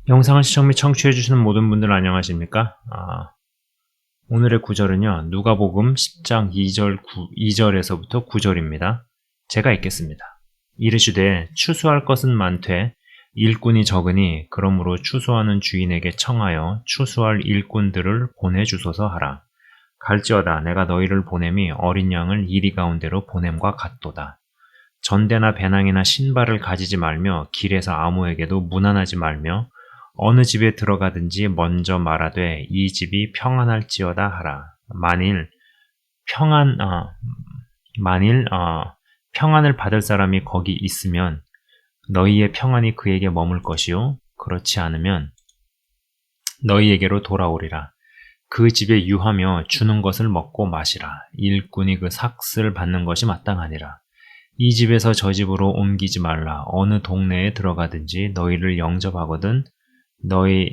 영상을 시청 및 청취해주시는 모든 분들 안녕하십니까? 오늘의 구절은요, 누가복음 10장 2절에서부터 9절입니다. 제가 읽겠습니다. 이르시되 추수할 것은 많되 일꾼이 적으니 그러므로 추수하는 주인에게 청하여 추수할 일꾼들을 보내주소서 하라. 갈지어다 내가 너희를 보냄이 어린 양을 이리 가운데로 보냄과 같도다. 전대나 배낭이나 신발을 가지지 말며 길에서 아무에게도 문안하지 말며 어느 집에 들어가든지 먼저 말하되 이 집이 평안할지어다 하라. 만일 평안을 받을 사람이 거기 있으면 너희의 평안이 그에게 머물 것이요 그렇지 않으면 너희에게로 돌아오리라. 그 집에 유하며 주는 것을 먹고 마시라. 일꾼이 그 삭슬 받는 것이 마땅하니라. 이 집에서 저 집으로 옮기지 말라. 어느 동네에 들어가든지 너희를 영접하거든 너희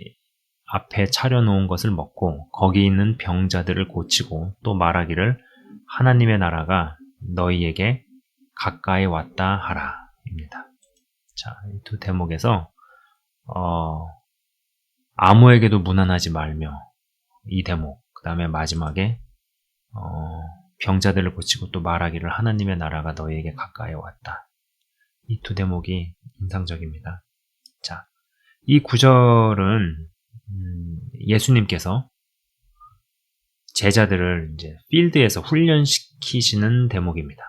앞에 차려놓은 것을 먹고 거기 있는 병자들을 고치고 또 말하기를 하나님의 나라가 너희에게 가까이 왔다 하라 입니다. 자, 이 두 대목에서 아무에게도 문안하지 말며 이 대목, 그 다음에 마지막에 병자들을 고치고 또 말하기를 하나님의 나라가 너희에게 가까이 왔다. 이 두 대목이 인상적입니다. 자, 이 구절은 예수님께서 제자들을 이제 필드에서 훈련시키시는 대목입니다.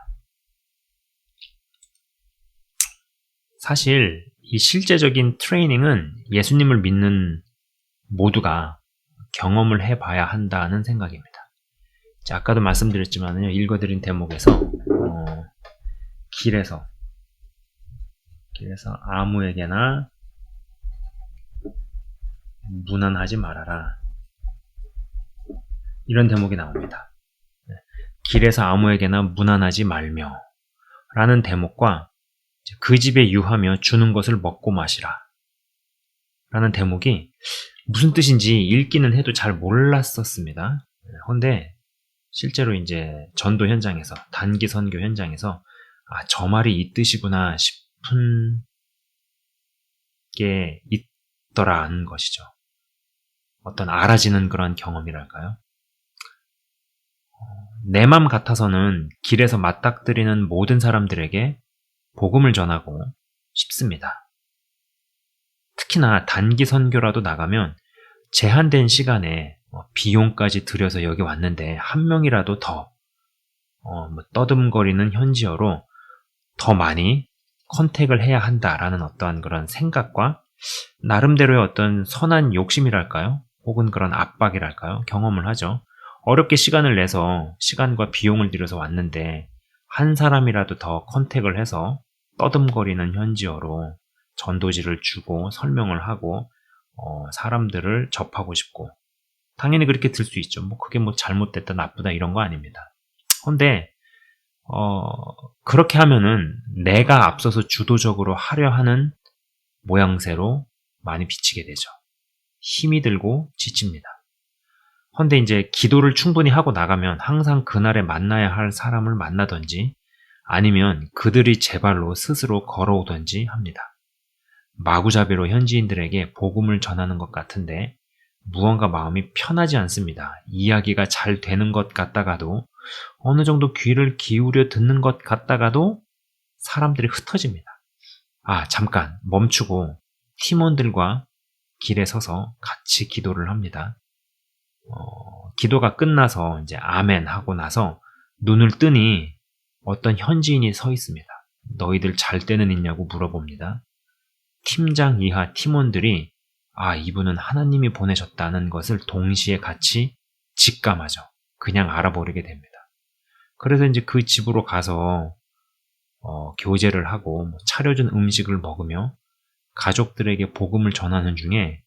사실 이 실제적인 트레이닝은 예수님을 믿는 모두가 경험을 해봐야 한다는 생각입니다. 자, 아까도 말씀드렸지만요, 읽어드린 대목에서 길에서 아무에게나 문안하지 말아라. 이런 대목이 나옵니다. 길에서 아무에게나 문안하지 말며 라는 대목과 그 집에 유하며 주는 것을 먹고 마시라 라는 대목이 무슨 뜻인지 읽기는 해도 잘 몰랐었습니다. 그런데 실제로 이제 전도 현장에서, 단기 선교 현장에서 저 말이 이 뜻이구나 싶은 게 있더라는 것이죠. 어떤 알아지는 그런 경험이랄까요? 내 맘 같아서는 길에서 맞닥뜨리는 모든 사람들에게 복음을 전하고 싶습니다. 특히나 단기 선교라도 나가면 제한된 시간에 비용까지 들여서 여기 왔는데 한 명이라도 더 떠듬거리는 현지어로 더 많이 컨택을 해야 한다라는 어떠한 그런 생각과 나름대로의 어떤 선한 욕심이랄까요? 혹은 그런 압박이랄까요? 경험을 하죠. 어렵게 시간을 내서 시간과 비용을 들여서 왔는데 한 사람이라도 더 컨택을 해서 떠듬거리는 현지어로 전도지를 주고 설명을 하고 사람들을 접하고 싶고 당연히 그렇게 들 수 있죠. 그게 잘못됐다 나쁘다 이런 거 아닙니다. 근데 그렇게 하면은 내가 앞서서 주도적으로 하려 하는 모양새로 많이 비치게 되죠. 힘이 들고 지칩니다. 헌데 이제 기도를 충분히 하고 나가면 항상 그날에 만나야 할 사람을 만나든지 아니면 그들이 제 발로 스스로 걸어오든지 합니다. 마구잡이로 현지인들에게 복음을 전하는 것 같은데 무언가 마음이 편하지 않습니다. 이야기가 잘 되는 것 같다가도 어느 정도 귀를 기울여 듣는 것 같다가도 사람들이 흩어집니다. 잠깐 멈추고 팀원들과 길에 서서 같이 기도를 합니다. 기도가 끝나서 이제 아멘 하고 나서 눈을 뜨니 어떤 현지인이 서 있습니다. 너희들 잘 때는 있냐고 물어봅니다. 팀장 이하 팀원들이 이분은 하나님이 보내셨다는 것을 동시에 같이 직감하죠. 그냥 알아버리게 됩니다. 그래서 이제 그 집으로 가서 교제를 하고 차려준 음식을 먹으며 가족들에게 복음을 전하는 중에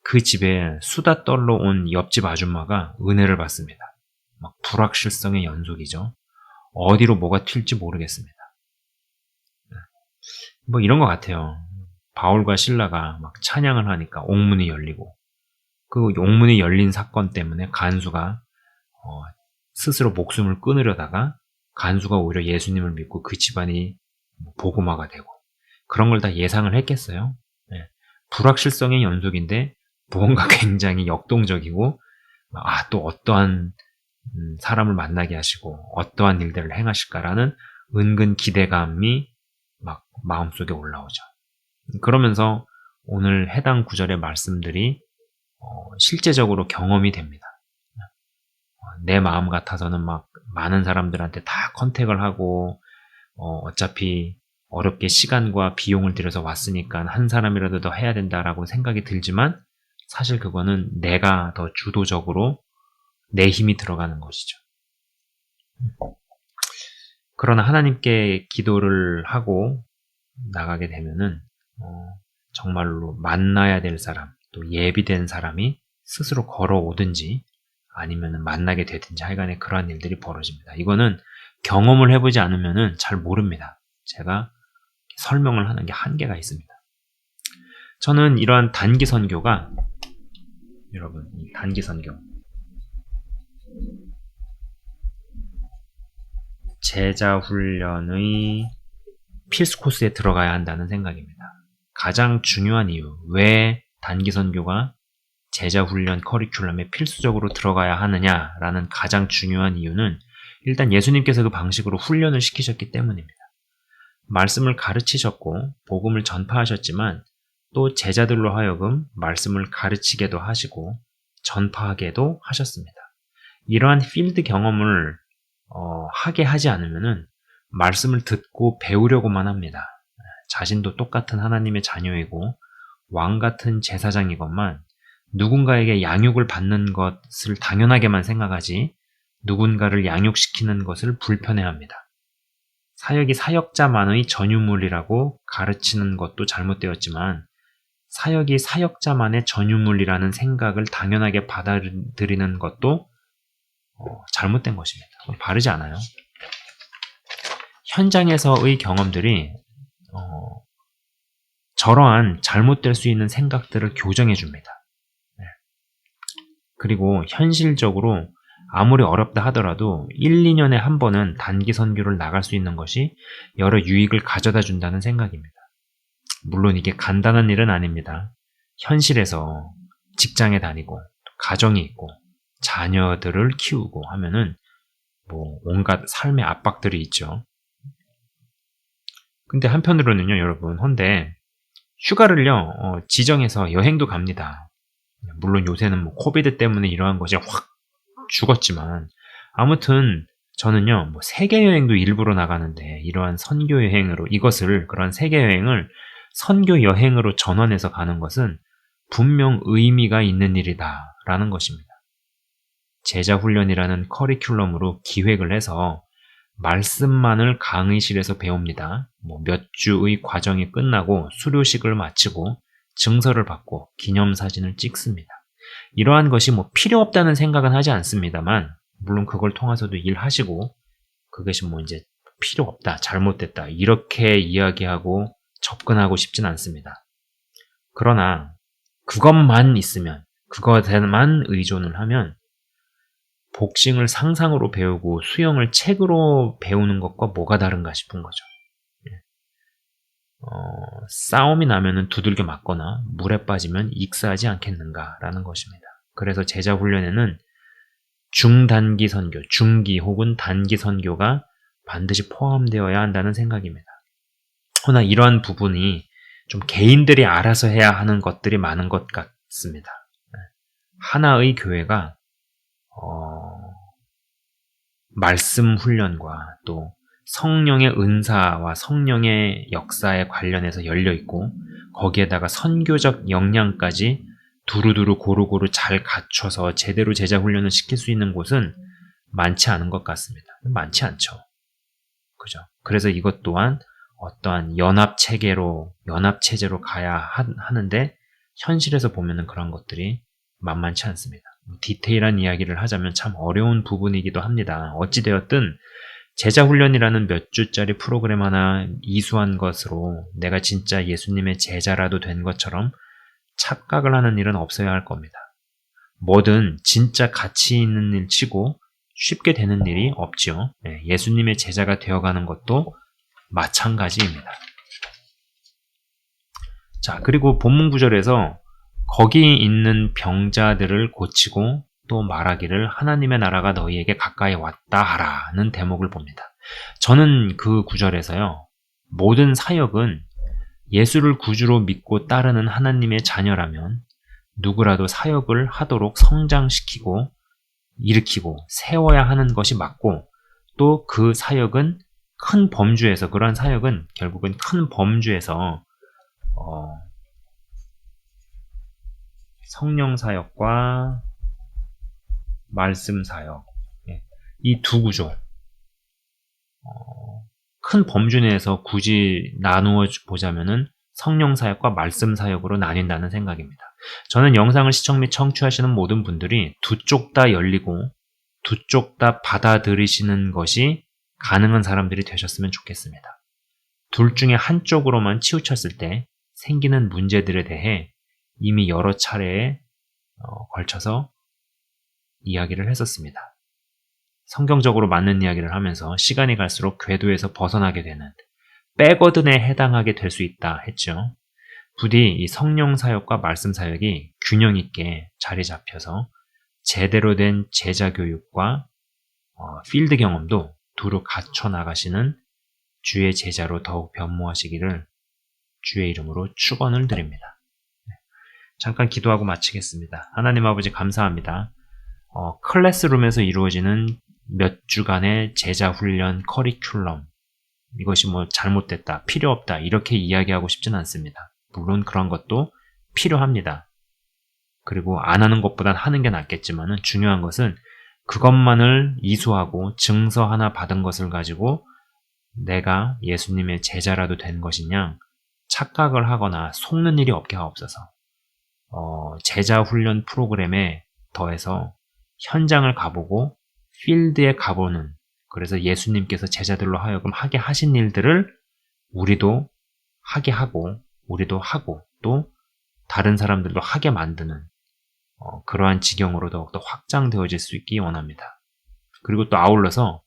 그 집에 수다 떨러 온 옆집 아줌마가 은혜를 받습니다. 불확실성의 연속이죠. 어디로 뭐가 튈지 모르겠습니다. 이런 것 같아요. 바울과 실라가 막 찬양을 하니까 옥문이 열리고 그 옥문이 열린 사건 때문에 간수가 스스로 목숨을 끊으려다가 간수가 오히려 예수님을 믿고 그 집안이 복음화가 되고 그런 걸 다 예상을 했겠어요. 불확실성의 연속인데 무언가 굉장히 역동적이고 또 어떠한 사람을 만나게 하시고 어떠한 일들을 행하실까라는 은근 기대감이 막 마음속에 올라오죠. 그러면서 오늘 해당 구절의 말씀들이 실제적으로 경험이 됩니다. 내 마음 같아서는 막 많은 사람들한테 다 컨택을 하고 어차피 어렵게 시간과 비용을 들여서 왔으니까 한 사람이라도 더 해야 된다라고 생각이 들지만 사실 그거는 내가 더 주도적으로 내 힘이 들어가는 것이죠. 그러나 하나님께 기도를 하고 나가게 되면은 정말로 만나야 될 사람, 또 예비된 사람이 스스로 걸어오든지 아니면 만나게 되든지 하여간에 그러한 일들이 벌어집니다. 이거는 경험을 해보지 않으면은 잘 모릅니다. 제가 설명을 하는 게 한계가 있습니다. 저는 이러한 단기 선교가 여러분, 이 단기 선교 제자 훈련의 필수 코스에 들어가야 한다는 생각입니다. 가장 중요한 이유, 왜 단기 선교가 제자 훈련 커리큘럼에 필수적으로 들어가야 하느냐라는 가장 중요한 이유는 일단 예수님께서 그 방식으로 훈련을 시키셨기 때문입니다. 말씀을 가르치셨고 복음을 전파하셨지만 또 제자들로 하여금 말씀을 가르치게도 하시고 전파하게도 하셨습니다. 이러한 필드 경험을 하게 하지 않으면은 말씀을 듣고 배우려고만 합니다. 자신도 똑같은 하나님의 자녀이고 왕 같은 제사장이건만 누군가에게 양육을 받는 것을 당연하게만 생각하지 누군가를 양육시키는 것을 불편해합니다. 사역이 사역자만의 전유물이라고 가르치는 것도 잘못되었지만 사역이 사역자만의 전유물이라는 생각을 당연하게 받아들이는 것도 잘못된 것입니다. 바르지 않아요. 현장에서의 경험들이 저러한 잘못될 수 있는 생각들을 교정해 줍니다. 그리고 현실적으로 아무리 어렵다 하더라도 1, 2년에 한 번은 단기 선교를 나갈 수 있는 것이 여러 유익을 가져다 준다는 생각입니다. 물론 이게 간단한 일은 아닙니다. 현실에서 직장에 다니고 가정이 있고 자녀들을 키우고 하면은 온갖 삶의 압박들이 있죠. 근데 한편으로는요, 여러분, 헌데 휴가를요 지정해서 여행도 갑니다. 물론 요새는 코비드 때문에 이러한 것이 확 죽었지만 아무튼 저는요 세계 여행도 일부러 나가는데 이러한 선교 여행으로 그런 세계 여행을 선교 여행으로 전환해서 가는 것은 분명 의미가 있는 일이다라는 것입니다. 제자 훈련이라는 커리큘럼으로 기획을 해서 말씀만을 강의실에서 배웁니다. 몇 주의 과정이 끝나고 수료식을 마치고 증서를 받고 기념사진을 찍습니다. 이러한 것이 필요 없다는 생각은 하지 않습니다만 물론 그걸 통해서도 일하시고 그것이 이제 필요 없다, 잘못됐다 이렇게 이야기하고 접근하고 싶진 않습니다. 그러나 그것만 있으면 그것에만 의존을 하면 복싱을 상상으로 배우고 수영을 책으로 배우는 것과 뭐가 다른가 싶은 거죠. 싸움이 나면은 두들겨 맞거나 물에 빠지면 익사하지 않겠는가라는 것입니다. 그래서 제자 훈련에는 중단기 선교, 중기 혹은 단기 선교가 반드시 포함되어야 한다는 생각입니다. 그러나 이러한 부분이 좀 개인들이 알아서 해야 하는 것들이 많은 것 같습니다. 하나의 교회가 말씀 훈련과 또 성령의 은사와 성령의 역사에 관련해서 열려있고 거기에다가 선교적 역량까지 두루두루 고루고루 잘 갖춰서 제대로 제자 훈련을 시킬 수 있는 곳은 많지 않은 것 같습니다. 많지 않죠. 그죠? 그래서 이것 또한 어떠한 연합체제로 가야 하는데 현실에서 보면은 그런 것들이 만만치 않습니다. 디테일한 이야기를 하자면 참 어려운 부분이기도 합니다. 어찌되었든 제자훈련이라는 몇 주짜리 프로그램 하나 이수한 것으로 내가 진짜 예수님의 제자라도 된 것처럼 착각을 하는 일은 없어야 할 겁니다. 뭐든 진짜 가치 있는 일 치고 쉽게 되는 일이 없지요. 예수님의 제자가 되어가는 것도 마찬가지입니다. 자, 그리고 본문 구절에서 거기 있는 병자들을 고치고 또 말하기를 하나님의 나라가 너희에게 가까이 왔다 하라는 대목을 봅니다. 저는 그 구절에서요, 모든 사역은 예수를 구주로 믿고 따르는 하나님의 자녀라면 누구라도 사역을 하도록 성장시키고 일으키고 세워야 하는 것이 맞고, 또 그 사역은 큰 범주에서, 그러한 사역은 결국은 큰 범주에서 성령 사역과 말씀 사역, 이 두 구조, 큰 범주 내에서 굳이 나누어 보자면은 성령 사역과 말씀 사역으로 나뉜다는 생각입니다. 저는 영상을 시청 및 청취하시는 모든 분들이 두 쪽 다 열리고 두 쪽 다 받아들이시는 것이 가능한 사람들이 되셨으면 좋겠습니다. 둘 중에 한쪽으로만 치우쳤을 때 생기는 문제들에 대해 이미 여러 차례에 걸쳐서 이야기를 했었습니다. 성경적으로 맞는 이야기를 하면서 시간이 갈수록 궤도에서 벗어나게 되는 백어든에 해당하게 될 수 있다 했죠. 부디 이 성령 사역과 말씀 사역이 균형 있게 자리 잡혀서 제대로 된 제자 교육과 필드 경험도 두루 갖춰 나가시는 주의 제자로 더욱 변모하시기를 주의 이름으로 축원을 드립니다. 잠깐 기도하고 마치겠습니다. 하나님 아버지 감사합니다. 클래스룸에서 이루어지는 몇 주간의 제자 훈련 커리큘럼, 이것이 뭐 잘못됐다, 필요 없다 이렇게 이야기하고 싶진 않습니다. 물론 그런 것도 필요합니다. 그리고 안 하는 것보단 하는 게 낫겠지만 중요한 것은 그것만을 이수하고 증서 하나 받은 것을 가지고 내가 예수님의 제자라도 된 것이냐 착각을 하거나 속는 일이 없게 하옵소서. 제자 훈련 프로그램에 더해서 현장을 가보고 필드에 가보는, 그래서 예수님께서 제자들로 하여금 하게 하신 일들을 우리도 하게 하고 우리도 하고 또 다른 사람들도 하게 만드는 그러한 지경으로 더욱더 확장되어질 수 있기 원합니다. 그리고 또 아울러서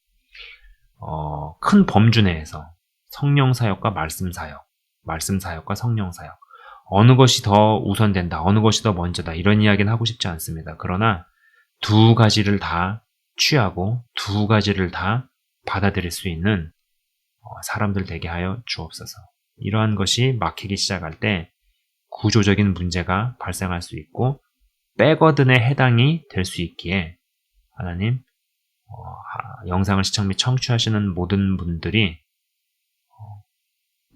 큰 범주 내에서 성령 사역과 말씀 사역, 말씀 사역과 성령 사역, 어느 것이 더 우선된다, 어느 것이 더 먼저다 이런 이야기는 하고 싶지 않습니다. 그러나 두 가지를 다 취하고 두 가지를 다 받아들일 수 있는 사람들 되게 하여 주옵소서. 이러한 것이 막히기 시작할 때 구조적인 문제가 발생할 수 있고 백어든에 해당이 될 수 있기에 하나님, 영상을 시청 및 청취하시는 모든 분들이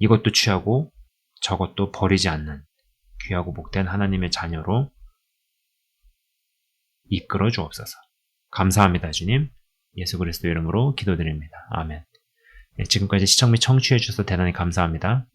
이것도 취하고 저것도 버리지 않는 귀하고 복된 하나님의 자녀로 이끌어 주옵소서. 감사합니다, 주님. 예수 그리스도 이름으로 기도드립니다. 아멘. 지금까지 시청 및 청취해 주셔서 대단히 감사합니다.